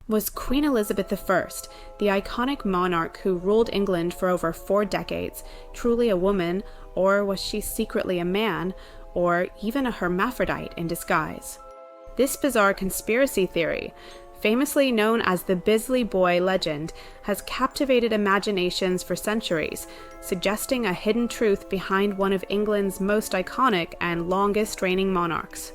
Was Queen Elizabeth I, the iconic monarch who ruled England for over 4 decades, truly a woman, or was she secretly a man, or even a hermaphrodite in disguise? This bizarre conspiracy theory, famously known as the Bisley Boy legend, has captivated imaginations for centuries, suggesting a hidden truth behind one of England's most iconic and longest reigning monarchs.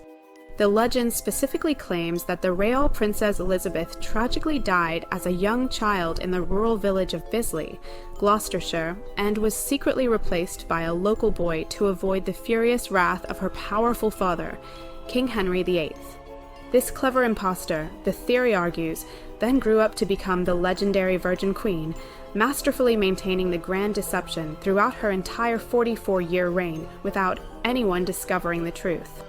The legend specifically claims that the Real Princess Elizabeth tragically died as a young child in the rural village of Bisley, Gloucestershire, and was secretly replaced by a local boy to avoid the furious wrath of her powerful father, King Henry VIII. This clever impostor, the theory argues, then grew up to become the legendary Virgin Queen, masterfully maintaining the grand deception throughout her entire 44-year reign without anyone discovering the truth.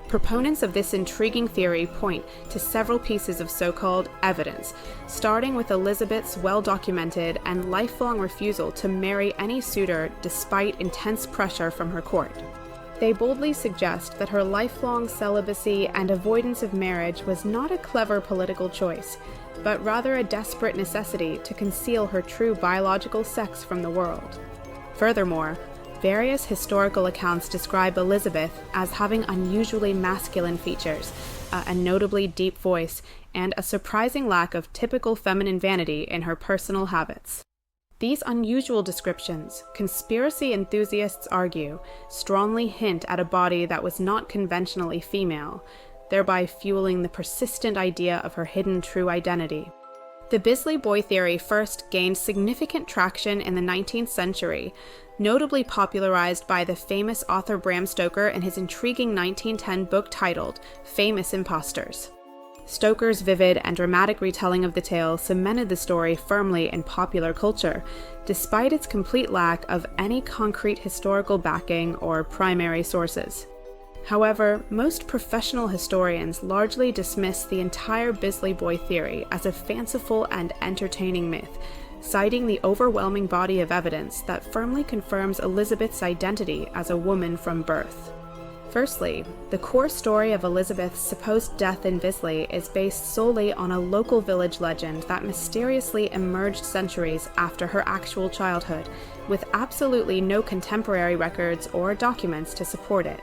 Proponents of this intriguing theory point to several pieces of so-called evidence, starting with Elizabeth's well-documented and lifelong refusal to marry any suitor despite intense pressure from her court. They boldly suggest that her lifelong celibacy and avoidance of marriage was not a clever political choice, but rather a desperate necessity to conceal her true biological sex from the world. Furthermore, various historical accounts describe Elizabeth as having unusually masculine features, a notably deep voice, and a surprising lack of typical feminine vanity in her personal habits. These unusual descriptions, conspiracy enthusiasts argue, strongly hint at a body that was not conventionally female, thereby fueling the persistent idea of her hidden true identity. The Bisley Boy theory first gained significant traction in the 19th century, notably popularized by the famous author Bram Stoker in his intriguing 1910 book titled Famous Impostors. Stoker's vivid and dramatic retelling of the tale cemented the story firmly in popular culture, despite its complete lack of any concrete historical backing or primary sources. However, most professional historians largely dismiss the entire Bisley Boy theory as a fanciful and entertaining myth, citing the overwhelming body of evidence that firmly confirms Elizabeth's identity as a woman from birth. Firstly, the core story of Elizabeth's supposed death in Bisley is based solely on a local village legend that mysteriously emerged centuries after her actual childhood, with absolutely no contemporary records or documents to support it.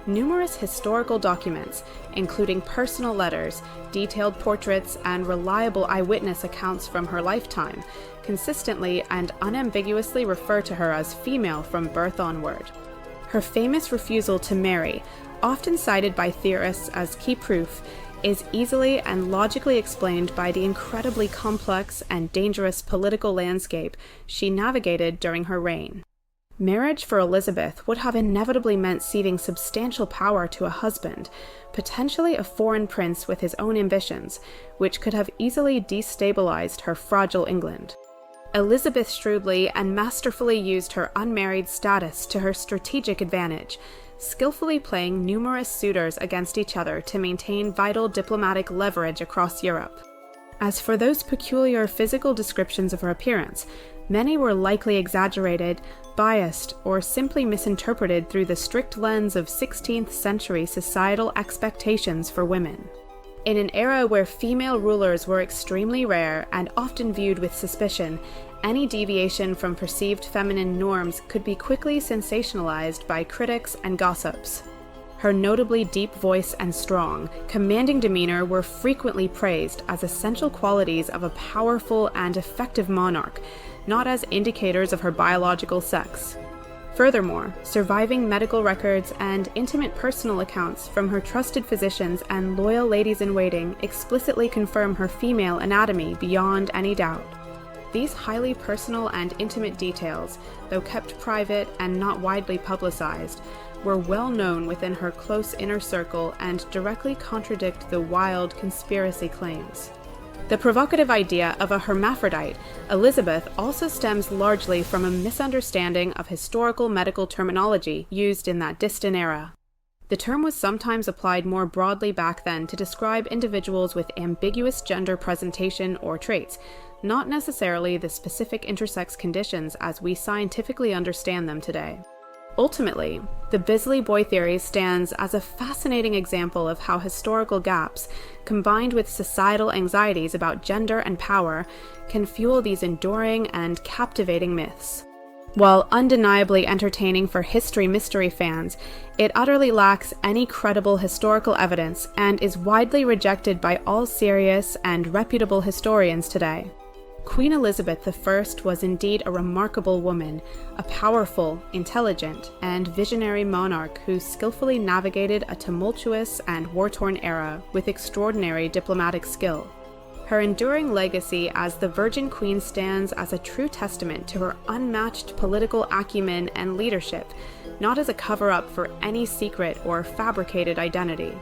Numerous historical documents, including personal letters, detailed portraits, and reliable eyewitness accounts from her lifetime, consistently and unambiguously refer to her as female from birth onward. Her famous refusal to marry, often cited by theorists as key proof, is easily and logically explained by the incredibly complex and dangerous political landscape she navigated during her reign. Marriage for Elizabeth would have inevitably meant ceding substantial power to a husband, potentially a foreign prince with his own ambitions, which could have easily destabilized her fragile England. Elizabeth shrewdly and masterfully used her unmarried status to her strategic advantage, skillfully playing numerous suitors against each other to maintain vital diplomatic leverage across Europe. As for those peculiar physical descriptions of her appearance, many were likely exaggerated, biased, or simply misinterpreted through the strict lens of 16th century societal expectations for women. In an era where female rulers were extremely rare and often viewed with suspicion, any deviation from perceived feminine norms could be quickly sensationalized by critics and gossips. Her notably deep voice and strong, commanding demeanor were frequently praised as essential qualities of a powerful and effective monarch, not as indicators of her biological sex. Furthermore, surviving medical records and intimate personal accounts from her trusted physicians and loyal ladies-in-waiting explicitly confirm her female anatomy beyond any doubt. These highly personal and intimate details, though kept private and not widely publicized, were well known within her close inner circle and directly contradict the wild conspiracy claims. The provocative idea of a hermaphrodite, Elizabeth, also stems largely from a misunderstanding of historical medical terminology used in that distant era. The term was sometimes applied more broadly back then to describe individuals with ambiguous gender presentation or traits, not necessarily the specific intersex conditions as we scientifically understand them today. Ultimately, the Bisley Boy theory stands as a fascinating example of how historical gaps, combined with societal anxieties about gender and power, can fuel these enduring and captivating myths. While undeniably entertaining for history mystery fans, it utterly lacks any credible historical evidence and is widely rejected by all serious and reputable historians today. Queen Elizabeth I was indeed a remarkable woman, a powerful, intelligent, and visionary monarch who skillfully navigated a tumultuous and war-torn era with extraordinary diplomatic skill. Her enduring legacy as the Virgin Queen stands as a true testament to her unmatched political acumen and leadership, not as a cover-up for any secret or fabricated identity.